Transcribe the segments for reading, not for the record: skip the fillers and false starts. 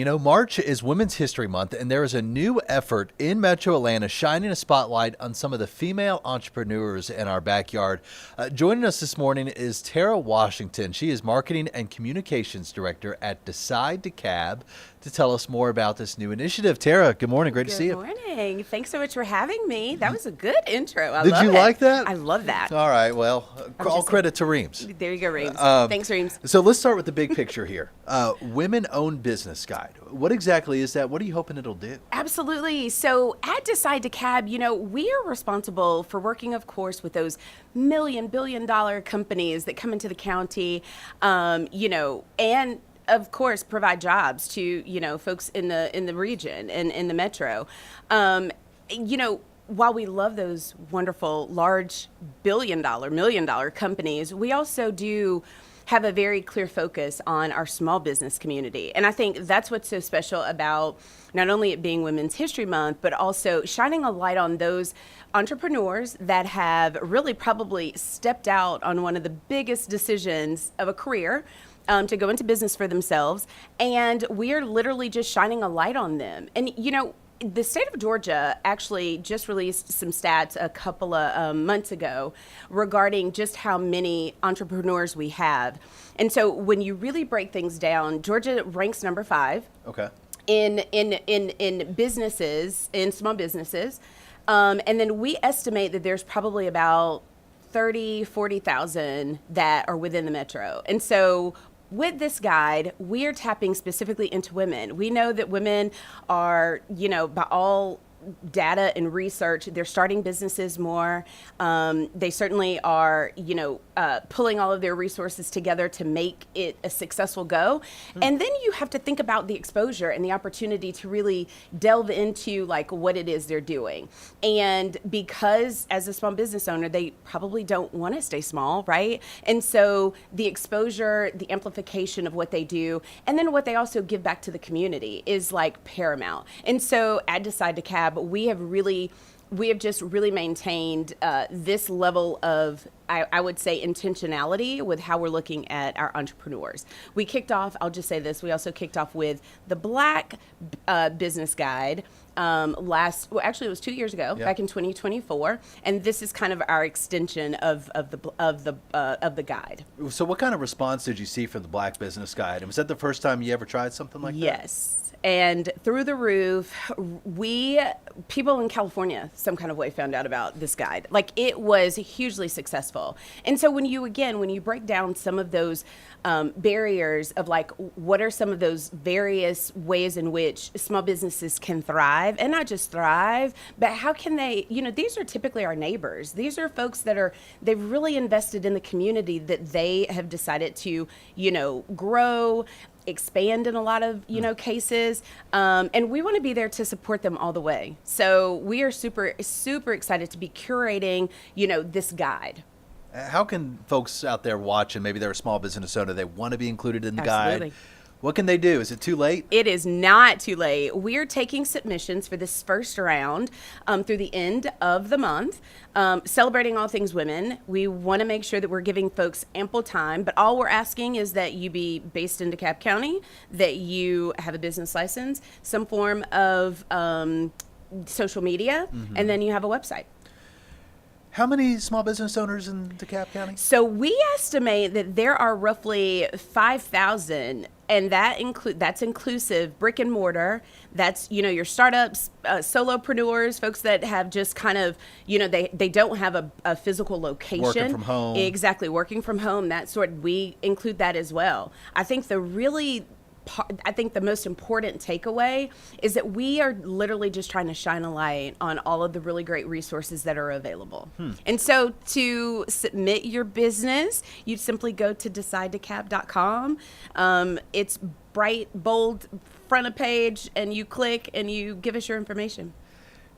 You know, March is Women's History Month, and there is a new effort in Metro Atlanta shining a spotlight on some of the female entrepreneurs in our backyard. Joining us this morning is Tara Washington. She is Marketing and Communications Director at DeKalb to tell us more about this new initiative. Tara, good morning. Great to see you. Good morning. Thanks so much for having me. That was a good intro. I Did love you it. like that? I love that. All right. Well, all credit to Reams. There you go, Reams. Thanks, Reams. So let's start with the big picture here. Women-owned business guide. What exactly is that? What are you hoping it'll do? Absolutely. So at DeKalb, we are responsible for working, of course, with those billion-dollar companies that come into the county, and of course, provide jobs to, folks in the region and in the metro. While we love those wonderful, large billion-dollar, million-dollar companies, we also do have a very clear focus on our small business community. And I think that's what's so special about not only it being Women's History Month, but also shining a light on those entrepreneurs that have really probably stepped out on one of the biggest decisions of a career, to go into business for themselves. And we are literally just shining a light on them. And, the state of Georgia actually just released some stats a couple of months ago regarding just how many entrepreneurs we have. And so when you really break things down, Georgia ranks number 5. Okay. In businesses, in small businesses. And then we estimate that there's probably about 40,000 that are within the metro. And so with this guide, we are tapping specifically into women. We know that women are, by all data and research, they're starting businesses more. They certainly are, pulling all of their resources together to make it a successful go. And then you have to think about the exposure and the opportunity to really delve into what it is they're doing. And because as a small business owner, they probably don't want to stay small, right? And so the exposure, the amplification of what they do, and then what they also give back to the community is paramount. And so at DeKalb, we have just really maintained this level of, I would say, intentionality with how we're looking at our entrepreneurs. We kicked off, I'll just say this, we also kicked off with the Black Business Guide actually it was 2 years ago, back in 2024, and this is kind of our extension of the guide. So what kind of response did you see from the Black Business Guide? And was that the first time you ever tried something like that? Yes. And through the roof, people in California some kind of way found out about this guide. It was hugely successful. And so when you break down some of those barriers of what are some of those various ways in which small businesses can thrive, and not just thrive, but how can they, these are typically our neighbors. These are folks that they've really invested in the community that they have decided to, grow, expand in a lot of cases, and we want to be there to support them all the way. So we are super excited to be curating this guide. How can folks out there watching, maybe they're a small business owner, they want to be included in the Absolutely. guide? What can they do? Is it too late? It is not too late. We're taking submissions for this first round through the end of the month, celebrating all things women. We want to make sure that we're giving folks ample time, but all we're asking is that you be based in DeKalb County, that you have a business license, some form of social media, and then you have a website. How many small business owners in DeKalb County? So we estimate that there are roughly 5,000, and that's inclusive brick and mortar. That's your startups, solopreneurs, folks that have just kind of they don't have a physical location. Working from home. Exactly, working from home. That sort. We include that as well. I think the most important takeaway is that we are literally just trying to shine a light on all of the really great resources that are available. And so to submit your business, you simply go to decidedekab.com. It's bright, bold, front of page, and you click and you give us your information.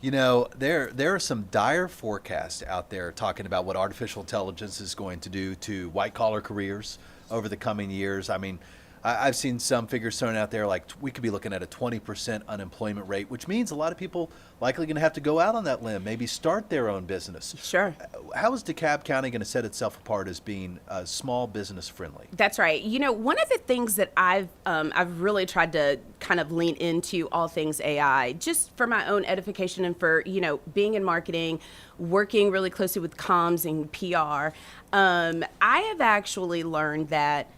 There are some dire forecasts out there talking about what artificial intelligence is going to do to white-collar careers over the coming years. I mean, I've seen some figures thrown out there like we could be looking at a 20% unemployment rate, which means a lot of people likely going to have to go out on that limb, maybe start their own business. Sure. How is DeKalb County going to set itself apart as being small business friendly? That's right. You know, one of the things that I've really tried to kind of lean into all things AI, just for my own edification and for, you know, being in marketing, working really closely with comms and PR. I have actually learned that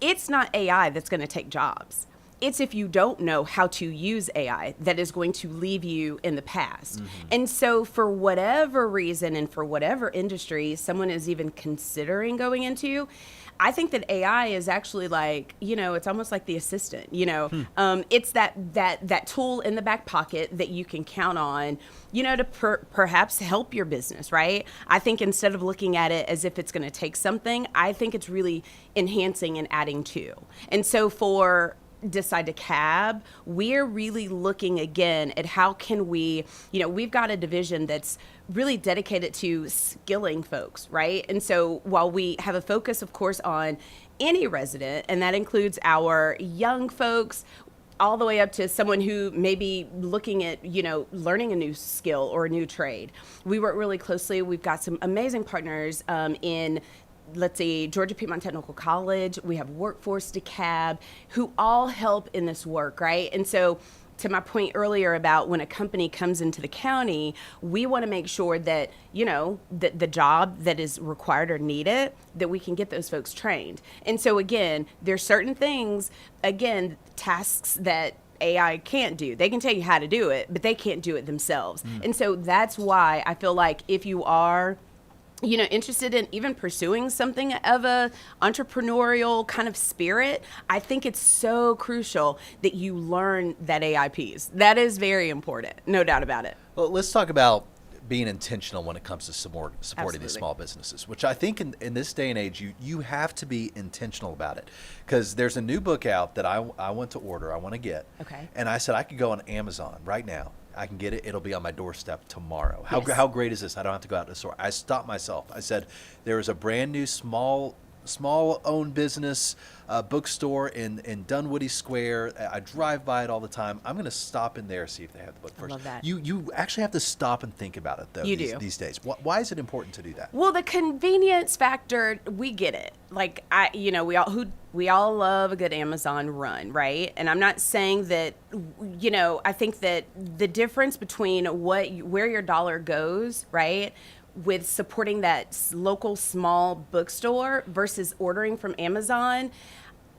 it's not AI that's going to take jobs. It's if you don't know how to use AI that is going to leave you in the past. And so for whatever reason and for whatever industry someone is even considering going into, I think that AI is actually like, you know, it's almost like the assistant, you know. It's that tool in the back pocket that you can count on, you know, to perhaps help your business, right? I think instead of looking at it as if it's going to take something, I think it's really enhancing and adding to. And so for Decide DeKalb, we're really looking again at how can we, you know, we've got a division that's really dedicated to skilling folks, right? And so while we have a focus, of course, on any resident, and that includes our young folks, all the way up to someone who may be looking at, you know, learning a new skill or a new trade. We work really closely. We've got some amazing partners in, let's see, Georgia Piedmont Technical College. We have Workforce DeKalb, who all help in this work, right? And so to my point earlier about when a company comes into the county, we want to make sure that, you know, that the job that is required or needed, that we can get those folks trained. And so again, there's certain things, again, tasks that AI can't do. They can tell you how to do it, but they can't do it themselves. And so that's why I feel like if you are, you know, interested in even pursuing something of a entrepreneurial kind of spirit, I think it's so crucial that you learn that AI piece. That is very important, no doubt about it. Well, let's talk about being intentional when it comes to supporting Absolutely. these small businesses, which I think in this day and age, you have to be intentional about it. Because there's a new book out that I want to order, I want to get. Okay. And I said I could go on Amazon right now. I can get it. It'll be on my doorstep tomorrow. Yes. How great is this? I don't have to go out to the store. I stopped myself. I said, there is a brand new small owned business bookstore in Dunwoody Square. I drive by it all the time. I'm going to stop in there, see if they have the book first. I love that. You actually have to stop and think about it, though, You these, do. these days. Why is it important to do that? Well, the convenience factor, we get it. Like we all love a good Amazon run, right? And I'm not saying that, you know, I think that the difference between where your dollar goes, right, with supporting that local small bookstore versus ordering from Amazon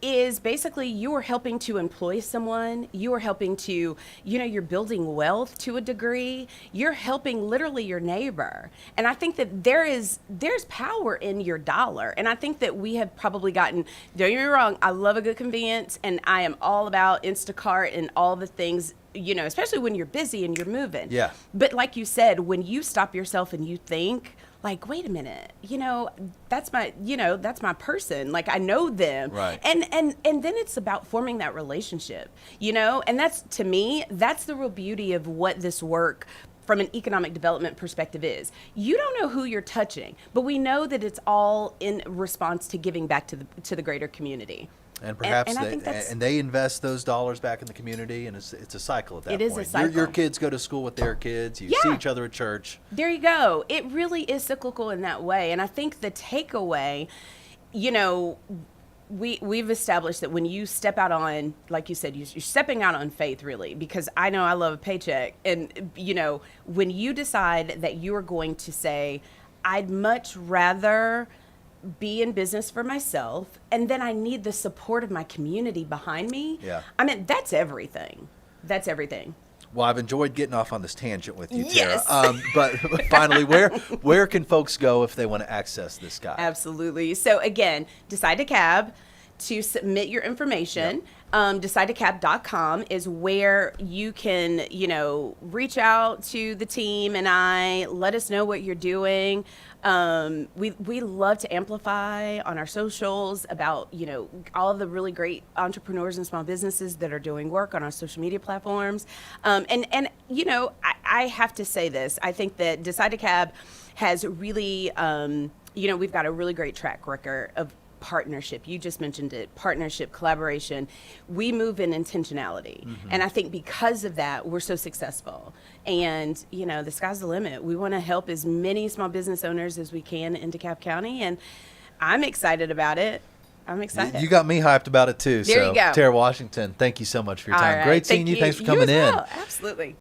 is basically you are helping to employ someone. You are helping to, you know, you're building wealth to a degree. You're helping literally your neighbor. And I think that there's power in your dollar. And I think that we have probably gotten, don't get me wrong, I love a good convenience and I am all about Instacart and all the things, you know, especially when you're busy and you're moving. Yeah. But like you said, when you stop yourself and you think, like, wait a minute, you know, that's my person. Like, I know them. Right. And then it's about forming that relationship, you know, and that's, to me, that's the real beauty of what this work from an economic development perspective is. You don't know who you're touching, but we know that it's all in response to giving back to the greater community. And perhaps and I think that's, they invest those dollars back in the community, and it's a cycle at that point. It is a cycle. Your kids go to school with their kids. You see each other at church. There you go. It really is cyclical in that way. And I think the takeaway, you know, we've established that when you step out on, like you said, you're stepping out on faith, really, because I know I love a paycheck. And, you know, when you decide that you are going to say, I'd much rather be in business for myself, and then I need the support of my community behind me. Yeah. I mean, that's everything. That's everything. Well, I've enjoyed getting off on this tangent with you, Tara. Yes. But finally, where can folks go if they want to access this guide? Absolutely. So again, Decide DeKalb to submit your information. Yep. DecideDeKalb.com is where you can, you know, reach out to the team and let us know what you're doing. We love to amplify on our socials about, you know, all of the really great entrepreneurs and small businesses that are doing work on our social media platforms. And you know, I have to say this. I think that Decide DeKalb has really, you know, we've got a really great track record of partnership. You just mentioned it, partnership, collaboration. We move in intentionality. And I think because of that, we're so successful. And, the sky's the limit. We want to help as many small business owners as we can in DeKalb County. And I'm excited about it. I'm excited. You got me hyped about it too. There you go. Tara Washington, thank you so much for your time. All right. Great seeing you. Thanks for You coming as in. well. Absolutely.